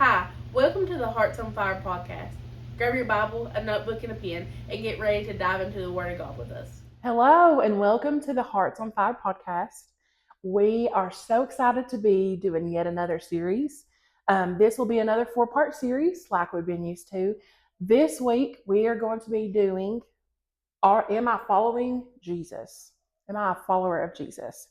Hi, welcome to the Hearts on Fire podcast. Grab your Bible, a notebook, and a pen, and get ready to dive into the Word of God with us. Hello, and welcome to the Hearts on Fire podcast. We are so excited to be doing yet another series. This will be another 4-part series, like we've been used to. This week, we are going to be doing Am I following Jesus? Am I a follower of Jesus?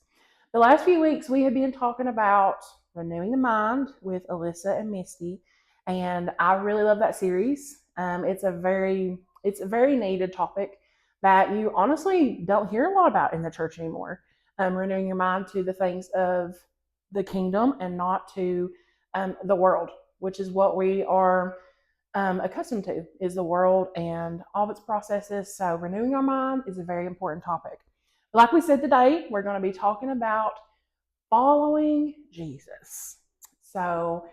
The last few weeks, we have been talking about renewing the mind with Alyssa and Misty, and I really love that series. It's a very needed topic that you honestly don't hear a lot about in the church anymore. Renewing your mind to the things of the kingdom and not to the world, which is what we are accustomed to, is the world and all of its processes. So renewing our mind is a very important topic. Like we said today, we're going to be talking about following Jesus. So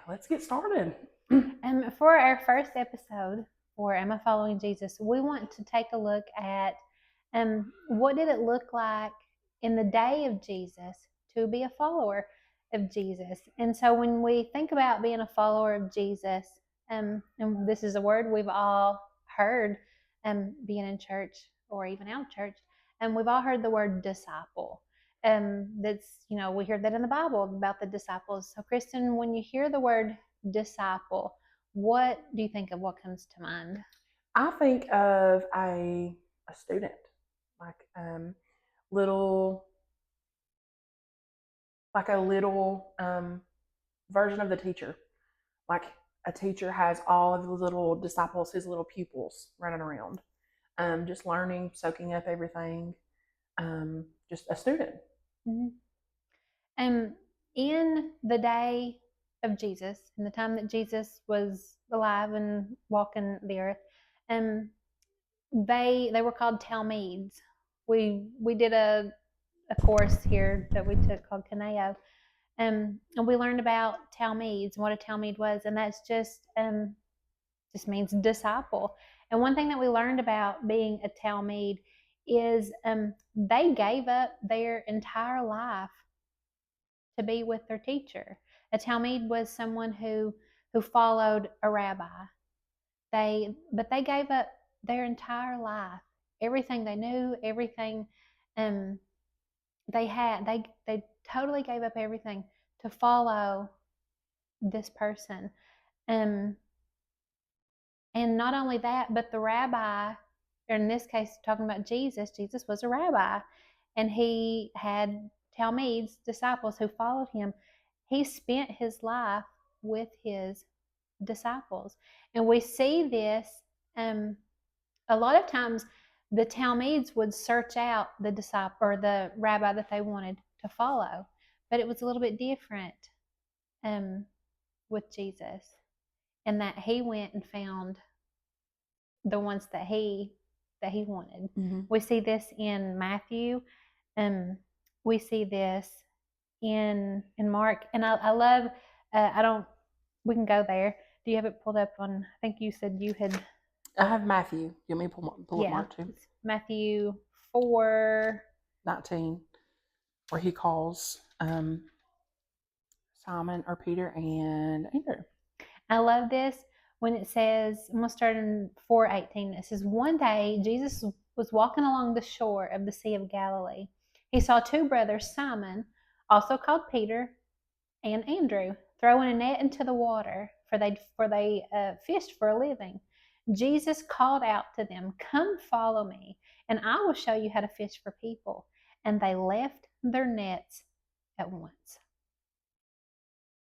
let's get started. For our first episode for Am I Following Jesus, we want to take a look at what did it look like in the day of Jesus to be a follower of Jesus. And so when we think about being a follower of Jesus, and this is a word we've all heard being in church or even out of church, and we've all heard the word disciple. That's, we hear that in the Bible about the disciples. So Kristen, when you hear the word disciple, what do you think of? What comes to mind? I think of a student, like little, like a little version of the teacher. Like a teacher has all of the little disciples, his little pupils running around, just learning, soaking up everything. Just a student. Mm-hmm. In the day of Jesus, in the time that Jesus was alive and walking the earth, they were called Talmids. We did a course here that we took called Kaneo, and we learned about Talmids and what a Talmid was, and that's just means disciple. And one thing that we learned about being a Talmid is they gave up their entire life to be with their teacher. A Talmid was someone who followed a rabbi. But they gave up their entire life, everything they knew, everything they had. They totally gave up everything to follow this person. And not only that, but the rabbi, or in this case, talking about Jesus, Jesus was a rabbi, and he had Talmids, disciples who followed him. He spent his life with his disciples. And we see this a lot of times the Talmids would search out the disciple or the rabbi that they wanted to follow. But it was a little bit different with Jesus, in that he went and found the ones that he wanted. Mm-hmm. We see this in Matthew. We see this in Mark, and I love. I don't. We can go there. Do you have it pulled up on? I think you said you had. I have Matthew. You want me to pull up Mark too? Matthew 4:19, where he calls Simon or Peter and Andrew. I love this when it says, I'm going to start in 4:18. It says, one day Jesus was walking along the shore of the Sea of Galilee. He saw two brothers, Simon, also called Peter, and Andrew, throwing a net into the water, for they fished for a living. Jesus called out to them, "Come follow me, and I will show you how to fish for people." And they left their nets at once.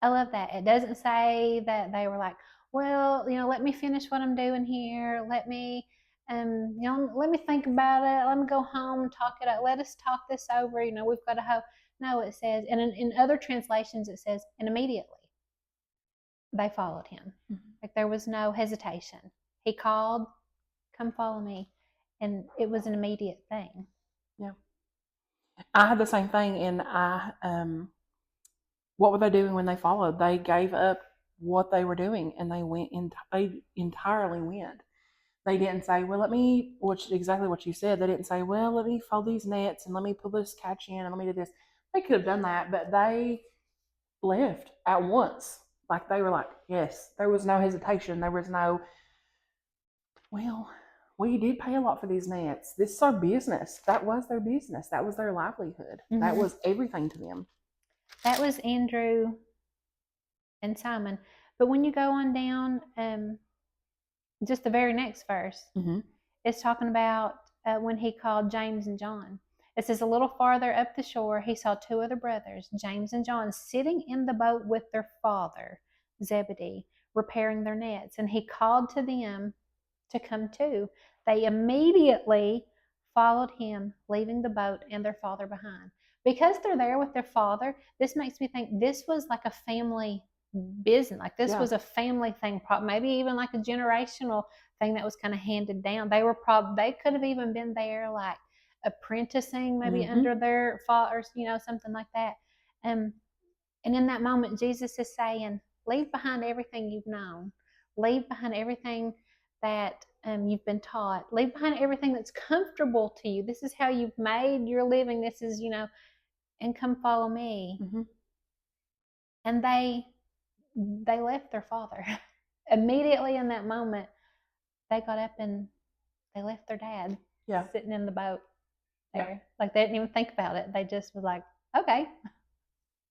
I love that. It doesn't say that they were like, well, let me finish what I'm doing here. Let me, let me think about it. Let me go home and talk it out. Let us talk this over. We've got to have. No, it says, and in other translations, it says, and immediately they followed him. Mm-hmm. Like there was no hesitation. He called, "Come follow me," and it was an immediate thing. Yeah, I had the same thing, and what were they doing when they followed? They gave up what they were doing, and they went in. They entirely went. They didn't say, well, which exactly what you said. They didn't say, well, let me fold these nets and let me pull this catch in and let me do this. They could have done that, but they left at once. Like they were like, yes, there was no hesitation. There was no, well, we did pay a lot for these nets. This is our business. That was their business. That was their livelihood. That was everything to them. That was Andrew and Simon. But when you go on down, just the very next verse, it's talking about when he called James and John. It says, a little farther up the shore, he saw two other brothers, James and John, sitting in the boat with their father, Zebedee, repairing their nets. And he called to them to come too. They immediately followed him, leaving the boat and their father behind. Because they're there with their father, this makes me think this was like a family business. Like this was a family thing, maybe even like a generational thing that was kind of handed down. They could have even been there like apprenticing maybe under their fathers, something like that. And in that moment, Jesus is saying, leave behind everything you've known. Leave behind everything that you've been taught. Leave behind everything that's comfortable to you. This is how you've made your living. This is, and come follow me. And they left their father. Immediately in that moment, they got up and they left their dad sitting in the boat there. Yeah. Like they didn't even think about it. They just was like, okay,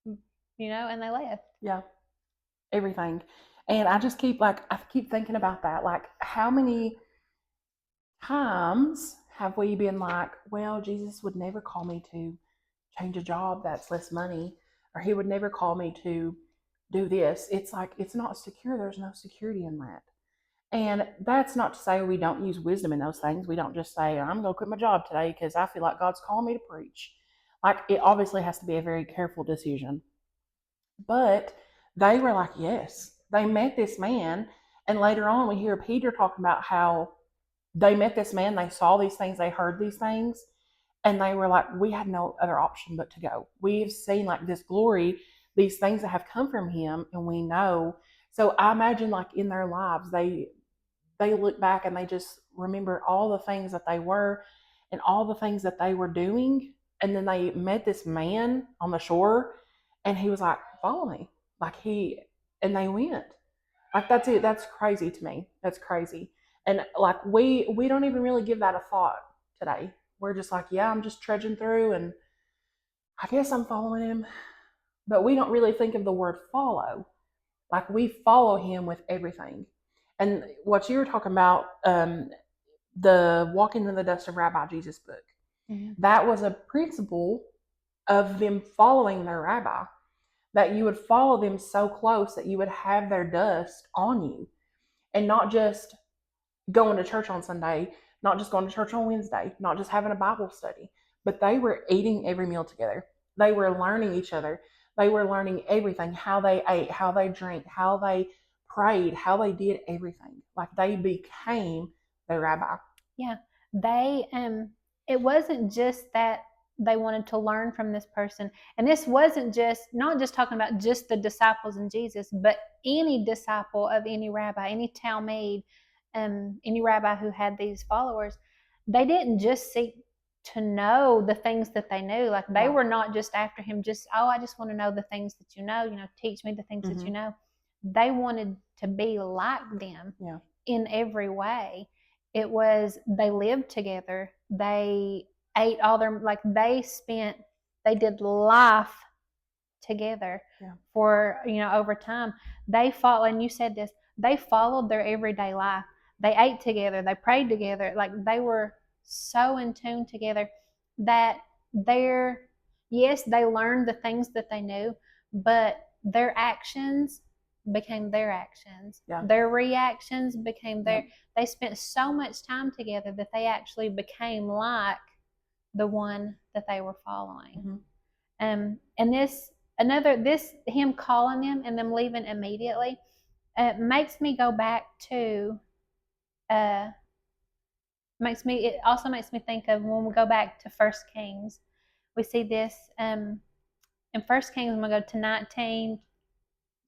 and they left. Yeah, everything. And I just keep thinking about that. Like, how many times have we been like, well, Jesus would never call me to change a job that's less money, or he would never call me to do this. It's like, it's not secure. There's no security in that. And that's not to say we don't use wisdom in those things. We don't just say, I'm going to quit my job today because I feel like God's calling me to preach. Like, it obviously has to be a very careful decision. But they were like, yes, they met this man. And later on, we hear Peter talking about how they met this man, they saw these things, they heard these things, and they were like, we had no other option but to go. We've seen like this glory, these things that have come from him, and we know. So I imagine like in their lives, they look back and they just remember all the things that they were and all the things that they were doing. And then they met this man on the shore, and he was like, follow me. And they went. Like, that's it. That's crazy to me. That's crazy. And like, we don't even really give that a thought today. We're just like, yeah, I'm just trudging through and I guess I'm following him. But we don't really think of the word follow. Like, we follow him with everything. And what you were talking about, the Walking in the Dust of Rabbi Jesus book, that was a principle of them following their rabbi, that you would follow them so close that you would have their dust on you, and not just going to church on Sunday, not just going to church on Wednesday, not just having a Bible study, but they were eating every meal together. They were learning each other. They were learning everything, how they ate, how they drank, how they prayed, how they did everything. Like, they became the rabbi. Yeah. They, it wasn't just that they wanted to learn from this person. And this wasn't not just talking about just the disciples and Jesus, but any disciple of any rabbi, any Talmud, any rabbi who had these followers. They didn't just seek to know the things that they knew. Like, they were not just after him, I just want to know the things that you know, teach me the things that you know. They wanted to be like them in every way. It was, they lived together. They ate all their, like, they did life together for, over time. They followed, and you said this, they followed their everyday life. They ate together. They prayed together. Like, they were so in tune together that yes, they learned the things that they knew, but their actions became their actions. Their reactions became they spent so much time together that they actually became like the one that they were following. And this him calling them and them leaving immediately, makes me go back to it also makes me think of when we go back to 1 Kings. We see this in 1 Kings. I'm going to go to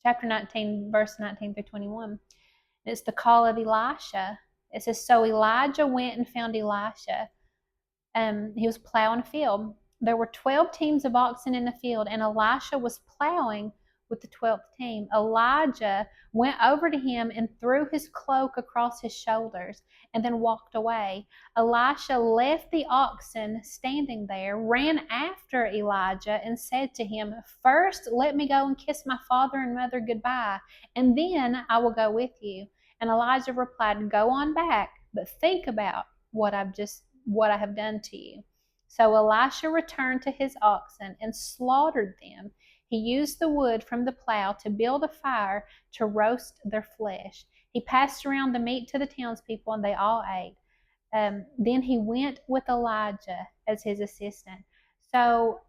chapter 19, verse 19 through 21. It's the call of Elisha. It says, so Elijah went and found Elisha. He was plowing a field. There were 12 teams of oxen in the field, and Elisha was plowing with the 12th team, Elijah went over to him and threw his cloak across his shoulders and then walked away. Elisha left the oxen standing there, ran after Elijah, and said to him, "First, let me go and kiss my father and mother goodbye, and then I will go with you." And Elijah replied, "Go on back, but think about what I have done to you." So Elisha returned to his oxen and slaughtered them. He used the wood from the plow to build a fire to roast their flesh. He passed around the meat to the townspeople, and they all ate. Then he went with Elijah as his assistant. So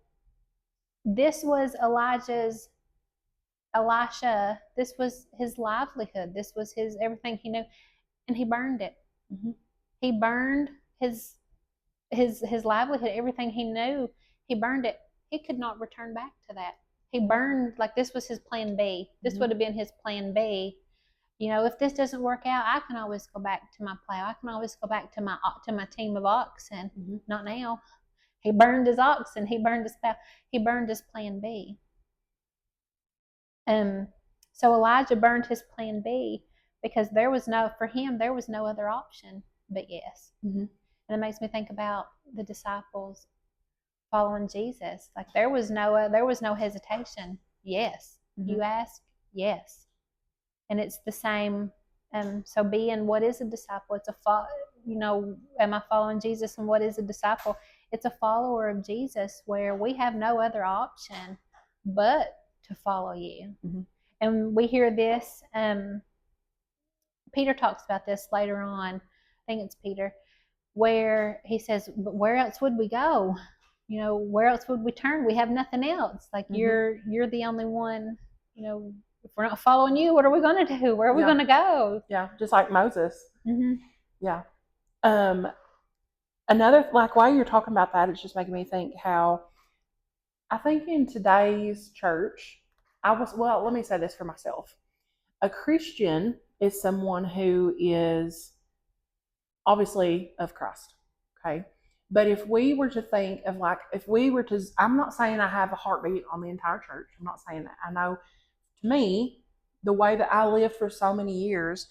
this was Elisha, this was his livelihood. This was his everything he knew, and he burned it. Mm-hmm. He burned his livelihood, everything he knew. He burned it. He could not return back to that. He burned, like, this was his plan B. This would have been his plan B. If this doesn't work out, I can always go back to my plow. I can always go back to my team of oxen. Not now. He burned his oxen. He burned his plow. He burned his plan B. So Elijah burned his plan B because for him there was no other option but yes. And it makes me think about the disciples following Jesus. Like, there was no hesitation. Yes. You ask, yes. And it's the same. So what is a disciple? It's am I following Jesus? And what is a disciple? It's a follower of Jesus where we have no other option but to follow you. And we hear this. Peter talks about this later on. I think it's Peter, where he says, "But where else would we go? Where else would we turn? We have nothing else. Like, you're the only one. If we're not following you, what are we going to do? Where are we going to go?" Yeah, just like Moses. Yeah. Another, like, while you're talking about that, it's just making me think how I think in today's church, let me say this for myself. A Christian is someone who is obviously of Christ. Okay. But if we were to think of, like, I'm not saying I have a heartbeat on the entire church. I'm not saying that. I know, to me, the way that I lived for so many years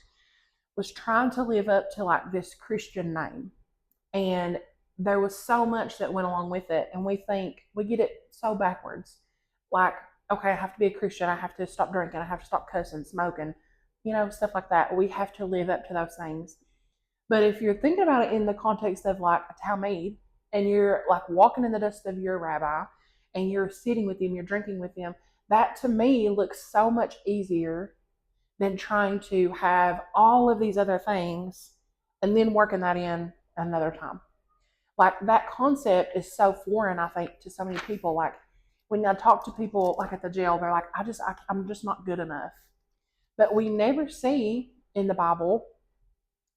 was trying to live up to, like, this Christian name. And there was so much that went along with it. And we get it so backwards. Like, okay, I have to be a Christian. I have to stop drinking. I have to stop cussing, smoking, stuff like that. We have to live up to those things. But if you're thinking about it in the context of, like, a Talmud, and you're, like, walking in the dust of your rabbi, and you're sitting with him, you're drinking with him, that to me looks so much easier than trying to have all of these other things and then working that in another time. Like, that concept is so foreign, I think, to so many people. Like, when I talk to people, like, at the jail, they're like, I'm just not good enough. But we never see in the Bible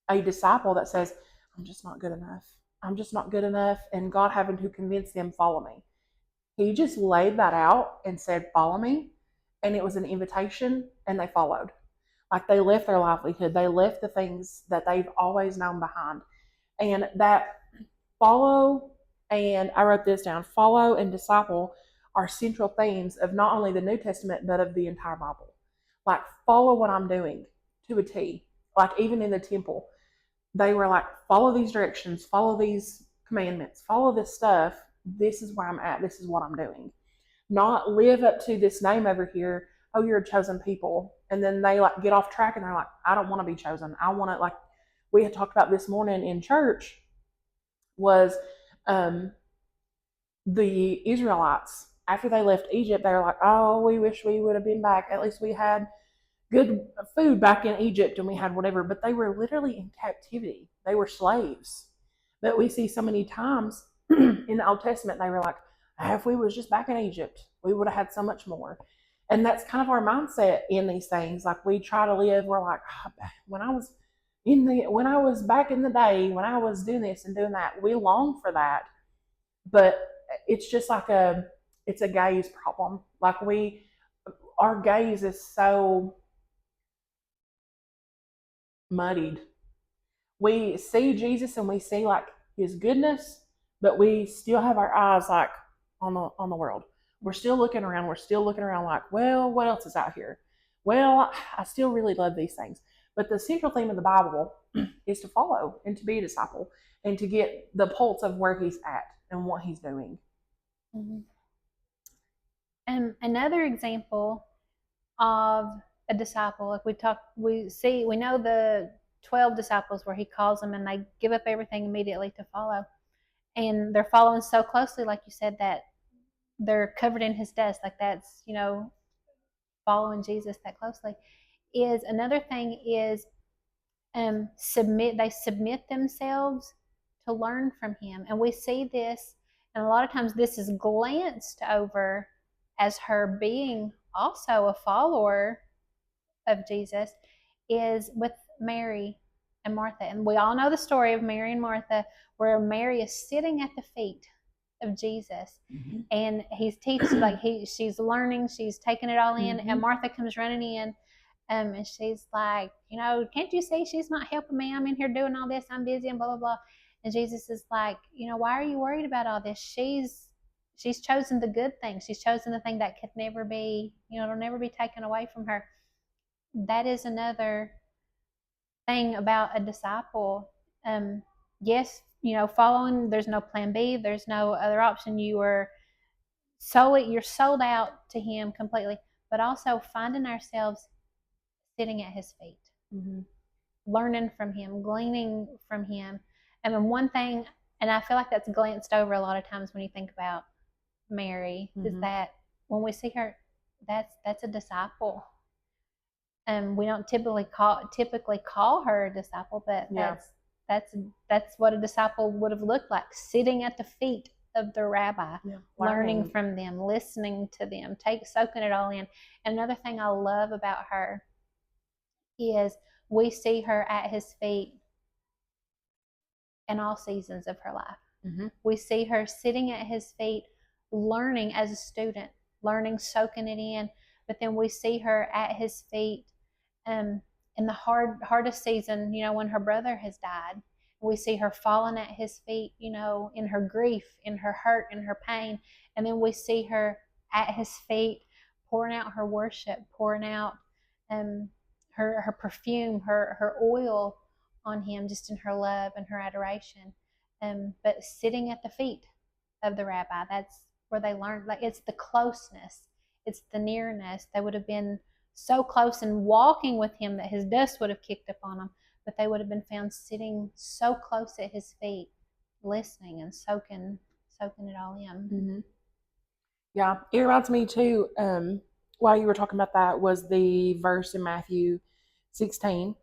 a disciple that says, I'm just not good enough. I'm just not good enough. And God having to convince them, follow me. He just laid that out and said, follow me. And it was an invitation, and they followed. Like, they left their livelihood. They left the things that they've always known behind. And that follow, and I wrote this down, follow and disciple are central themes of not only the New Testament, but of the entire Bible. Like, follow what I'm doing to a T. Like, even in the temple, they were like, follow these directions, follow these commandments, follow this stuff. This is where I'm at. This is what I'm doing. Not live up to this name over here. Oh, you're a chosen people. And then they, like, get off track and they're like, I don't want to be chosen. I want to, like, we had talked about this morning in church, was the Israelites, after they left Egypt, they were like, oh, we wish we would have been back. At least we had good food back in Egypt and we had whatever. But they were literally in captivity. They were slaves. But we see so many times in the Old Testament, they were like, if we was just back in Egypt, we would have had so much more. And that's kind of our mindset in these things. Like, we try to live, we're like, when I was back in the day, when I was doing this and doing that, we long for that. But it's just like it's a gaze problem. Like, our gaze is so muddied. We see Jesus and we see, like, his goodness, but we still have our eyes, like, on the world. We're still looking around. We're still looking around like, well, what else is out here? Well, I still really love these things. But the central theme of the Bible is to follow and to be a disciple and to get the pulse of where he's at and what he's doing. Mm-hmm. Another example of a disciple, like we know the 12 disciples where he calls them and they give up everything immediately to follow. And they're following so closely, like you said, that they're covered in his dust. Like that's, following Jesus that closely. Is another thing is they submit themselves to learn from him. And we see this, and a lot of times this is glanced over as her being also a follower of Jesus, is with Mary and Martha. And we all know the story of Mary and Martha, where Mary is sitting at the feet of Jesus, mm-hmm. and he's teaching, like she's learning, she's taking it all in, mm-hmm. and Martha comes running in, and she's like, can't you see she's not helping me? I'm in here doing all this, I'm busy, and blah blah blah. And Jesus is like, why are you worried about all this? She's chosen the good thing. She's chosen the thing that could never be, it'll never be taken away from her. That is another thing about a disciple. Yes, following, there's no plan B, there's no other option. You're sold out to him completely, but also finding ourselves sitting at his feet, mm-hmm. learning from him, gleaning from him. And then one thing, and I feel like that's glanced over a lot of times when you think about Mary, mm-hmm. is that when we see her, that's a disciple. We don't typically call her a disciple, but yeah. That's what a disciple would have looked like, sitting at the feet of the rabbi, yeah. learning from them, listening to them, soaking it all in. And another thing I love about her is we see her at his feet in all seasons of her life. Mm-hmm. We see her sitting at his feet, learning as a student, learning, soaking it in. But then we see her at his feet in the hardest season, when her brother has died. We see her falling at his feet, in her grief, in her hurt, in her pain. And then we see her at his feet pouring out her worship, pouring out her perfume, her oil on him, just in her love and her adoration. But sitting at the feet of the rabbi, that's where they learned. Like, it's the closeness, it's the nearness. They would have been so close and walking with him that his dust would have kicked up on them, but they would have been found sitting so close at his feet, listening and soaking it all in. Mm-hmm. Yeah, it reminds me too, while you were talking about that, was the verse in Matthew 16,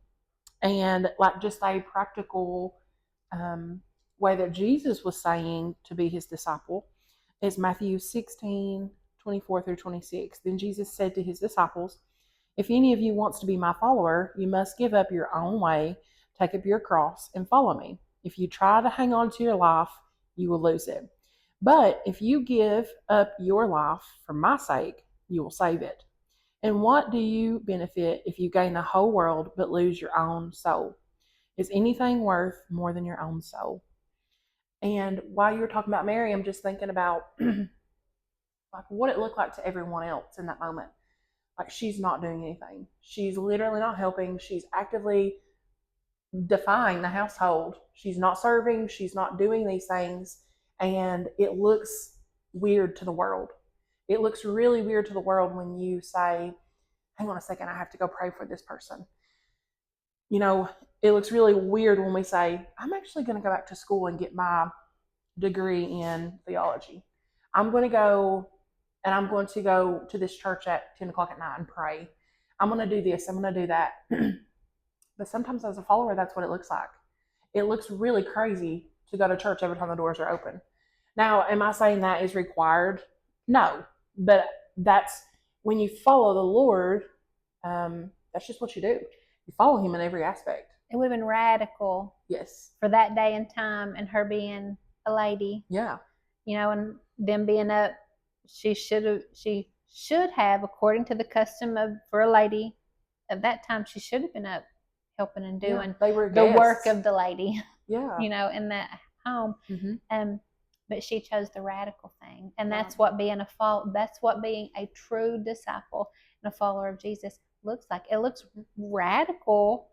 and like just a practical way that Jesus was saying to be his disciple is Matthew 16, 24 through 26. Then Jesus said to his disciples, "If any of you wants to be my follower, you must give up your own way, take up your cross, and follow me. If you try to hang on to your life, you will lose it. But if you give up your life for my sake, you will save it. And what do you benefit if you gain the whole world but lose your own soul? Is anything worth more than your own soul?" And while you were talking about Mary, I'm just thinking about like what it looked like to everyone else in that moment. Like, she's not doing anything. She's literally not helping. She's actively defying the household. She's not serving. She's not doing these things. And it looks weird to the world. It looks really weird to the world when you say, hang on a second, I have to go pray for this person. It looks really weird when we say, I'm actually going to go back to school and get my degree in theology. I'm going to go to this church at 10 o'clock at night and pray. I'm going to do this. I'm going to do that. But sometimes as a follower, that's what it looks like. It looks really crazy to go to church every time the doors are open. Now, am I saying that is required? No. But that's when you follow the Lord, that's just what you do. You follow him in every aspect. It would have been radical. Yes. For that day and time, and her being a lady. Yeah. And them being up, she should have, according to the custom for a lady of that time, she should have been up helping and doing they were the work of the lady. Yeah. In that home. Mm-hmm. but she chose the radical thing. And Right. that's what being a true disciple and a follower of Jesus looks like. It looks radical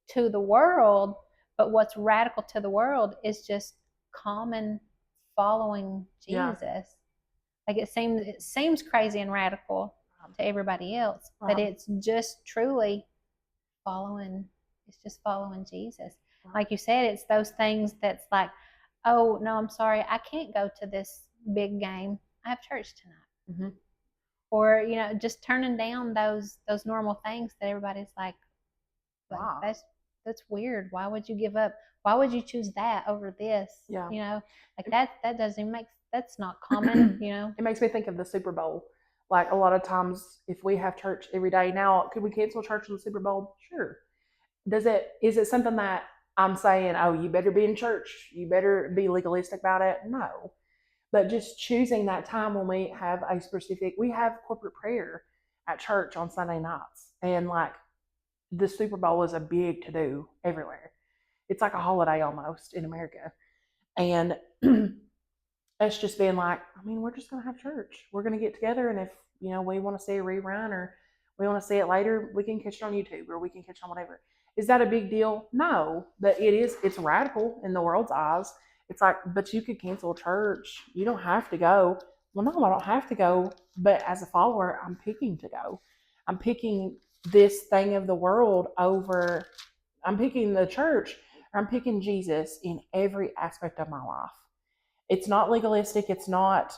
to the world, but what's radical to the world is just common following Yeah. Jesus. Like it seems crazy and radical to everybody else, but Right. it's just truly following. It's just following Jesus. Right. Like you said, it's those things that's like, oh no, I'm sorry, I can't go to this big game. I have church tonight. Mm-hmm. Or just turning down those normal things that everybody's like Wow. that's weird. Why would you give up? Why would you choose that over this? Yeah. Like that doesn't even that's not common. It makes me think of the Super Bowl. Like a lot of times, if we have church every day now, could we cancel church in the Super Bowl? Sure. Is it something that I'm saying, oh, you better be in church, you better be legalistic about it? No. But just choosing that time when we have we have corporate prayer at church on Sunday nights. And like the Super Bowl is a big to do everywhere. It's like a holiday almost in America. And it's just being like, I mean, we're just going to have church. We're going to get together. And if, we want to see a rerun or we want to see it later, we can catch it on YouTube or we can catch it on whatever. Is that a big deal? No, but it's radical in the world's eyes. It's like, but you could cancel church. You don't have to go. Well, no, I don't have to go. But as a follower, I'm picking to go. I'm picking this thing of the world over, I'm picking the church. I'm picking Jesus in every aspect of my life. It's not legalistic. It's not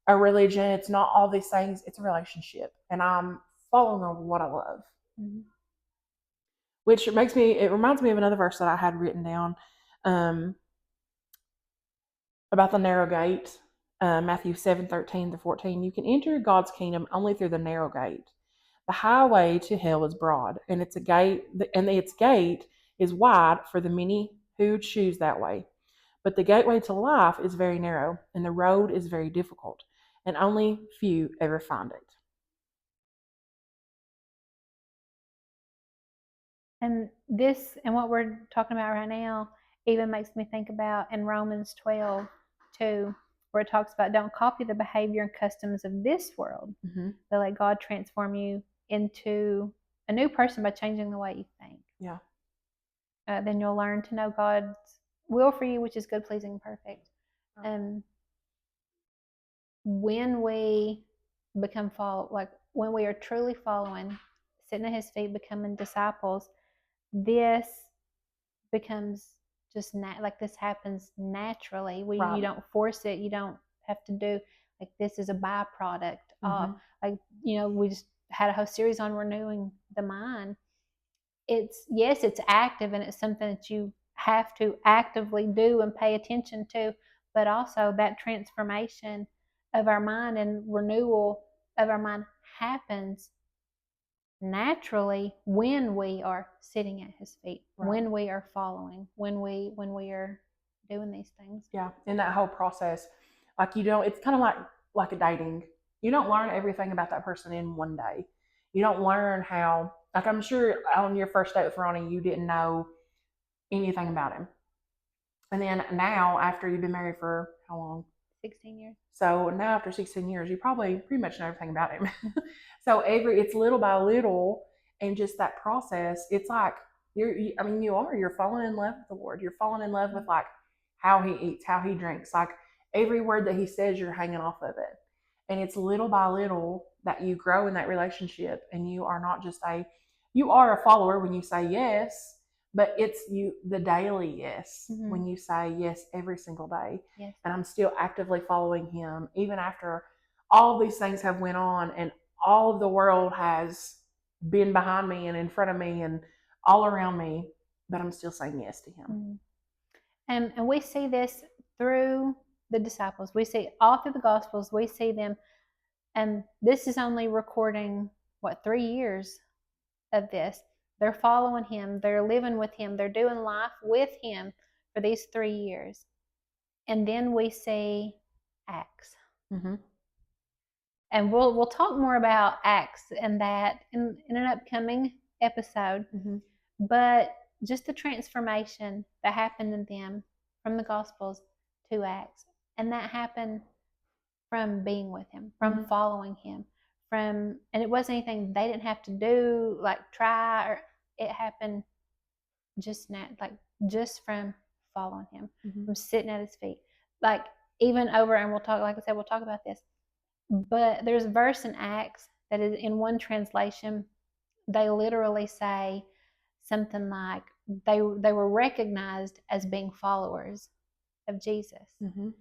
a religion. It's not all these things. It's a relationship. And I'm following on what I love. Mm-hmm. Which it reminds me of another verse that I had written down about the narrow gate, Matthew 7:13-14. You can enter God's kingdom only through the narrow gate. The highway to hell is broad, and its gate is wide for the many who choose that way. But the gateway to life is very narrow, and the road is very difficult, and only few ever find it. And what we're talking about right now even makes me think about in Romans 12:2, where it talks about don't copy the behavior and customs of this world, but let God transform you into a new person by changing the way you think. Yeah. Then you'll learn to know God's will for you, which is good, pleasing, and perfect. When we when we are truly following, sitting at His feet, becoming disciples, this becomes just like this happens naturally. You don't force it. You don't have to do like this is a byproduct of we just had a whole series on renewing the mind. It's active and it's something that you have to actively do and pay attention to, but also that transformation of our mind and renewal of our mind happens naturally when we are sitting at His feet, when we are following, when we are doing these things. Yeah, in that whole process, like it's kind of like a dating. You don't learn everything about that person in one day. You don't learn how. Like I'm sure on your first date with Ronnie, you didn't know anything about him, and then now after you've been married for how long? 16 years. So now after 16 years, you probably pretty much know everything about him. So it's little by little, and just that process. It's like you're falling in love with the Lord. You're falling in love with like how He eats, how He drinks, like every word that He says, you're hanging off of it. And it's little by little that you grow in that relationship, and you are not just you are a follower when you say yes, but it's the daily yes, when you say yes every single day. Yes. And I'm still actively following Him even after all these things have went on and all of the world has been behind me and in front of me and all around me, but I'm still saying yes to Him. And we see this through the disciples. We see all through the Gospels. We see them, and this is only recording 3 years of this. They're following Him. They're living with Him. They're doing life with Him for these 3 years. And then we see Acts. And we'll talk more about Acts and that in an upcoming episode. But just the transformation that happened in them from the Gospels to Acts. And that happened from being with him, from Mhm. following him, and it wasn't anything they didn't have to do, like try, or it happened just now, like just from following him, Mhm. from sitting at his feet. Like even over, and we'll talk, like I said, we'll talk about this. But there's a verse in Acts that is in one translation, they literally say something like they were recognized as being followers of Jesus. Mhm.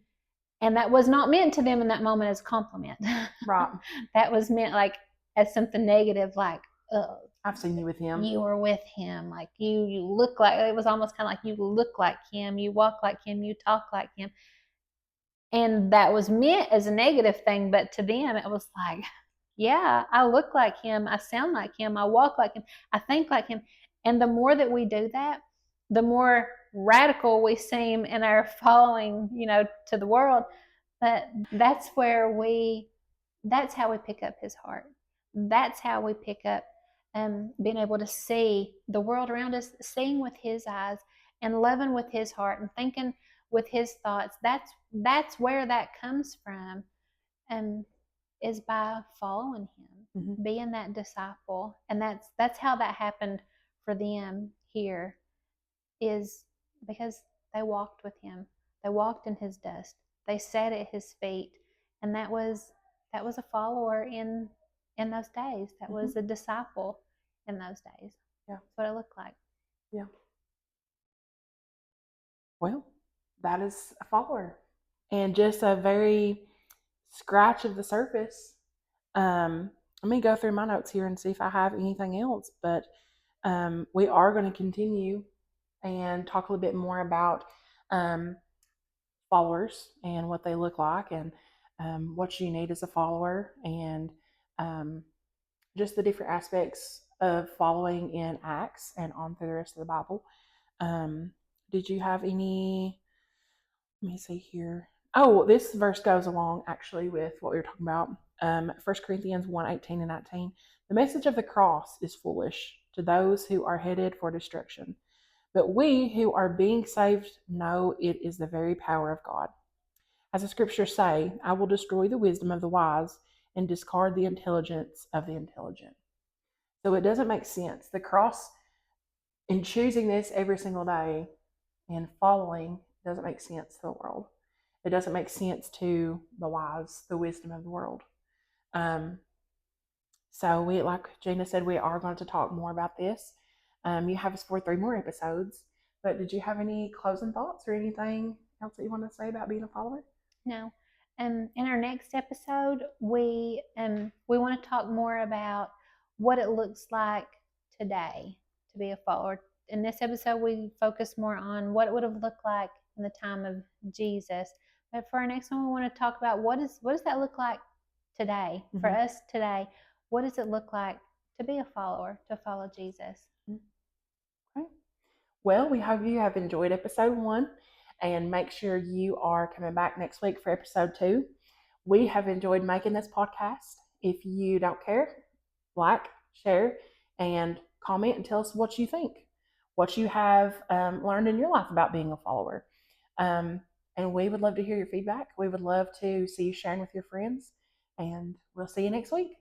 And that was not meant to them in that moment as a compliment. Right. That was meant like as something negative, like, oh, I've seen you with him. you were with him, like you look like, it was almost kind of like you look like him, you walk like him, you talk like him. And that was meant as a negative thing, but to them it was like, yeah, I look like him, I sound like him, I walk like him, I think like him. And the more that we do that, the more radical we seem in our following, to the world. But that's how we pick up his heart. That's how we pick up being able to see the world around us, seeing with his eyes and loving with his heart and thinking with his thoughts. That's where that comes from, is by following him, Mhm. being that disciple. And that's how that happened for them here, is because they walked with him. They walked in his dust. They sat at his feet. And that was a follower in those days. That was a disciple in those days. Yeah. That's what it looked like. Yeah. Well, that is a follower. And just a very scratch of the surface. Let me go through my notes here and see if I have anything else. But we are going to continue and talk a little bit more about followers and what they look like, and what you need as a follower, and just the different aspects of following in Acts and on through the rest of the Bible. Did you have any? Let me see here. Oh, this verse goes along actually with what we were talking about. 1 Corinthians 1:18 and 19. The message of the cross is foolish to those who are headed for destruction. But we who are being saved know it is the very power of God. As the scriptures say, I will destroy the wisdom of the wise and discard the intelligence of the intelligent. So it doesn't make sense. The cross, in choosing this every single day and following, doesn't make sense to the world. It doesn't make sense to the wise, the wisdom of the world. So we, like Gina said, we are going to talk more about this. You have us for 3 more episodes. But did you have any closing thoughts or anything else that you want to say about being a follower? No. In our next episode, we want to talk more about what it looks like today to be a follower. In this episode, we focus more on what it would have looked like in the time of Jesus. But for our next one, we want to talk about what does that look like today, for us today. What does it look like to be a follower, to follow Jesus? Okay. Well, we hope you have enjoyed episode 1, and make sure you are coming back next week for episode 2. We have enjoyed making this podcast. If you don't care, like, share, and comment and tell us what you think, what you have learned in your life about being a follower. And we would love to hear your feedback. We would love to see you sharing with your friends. And we'll see you next week.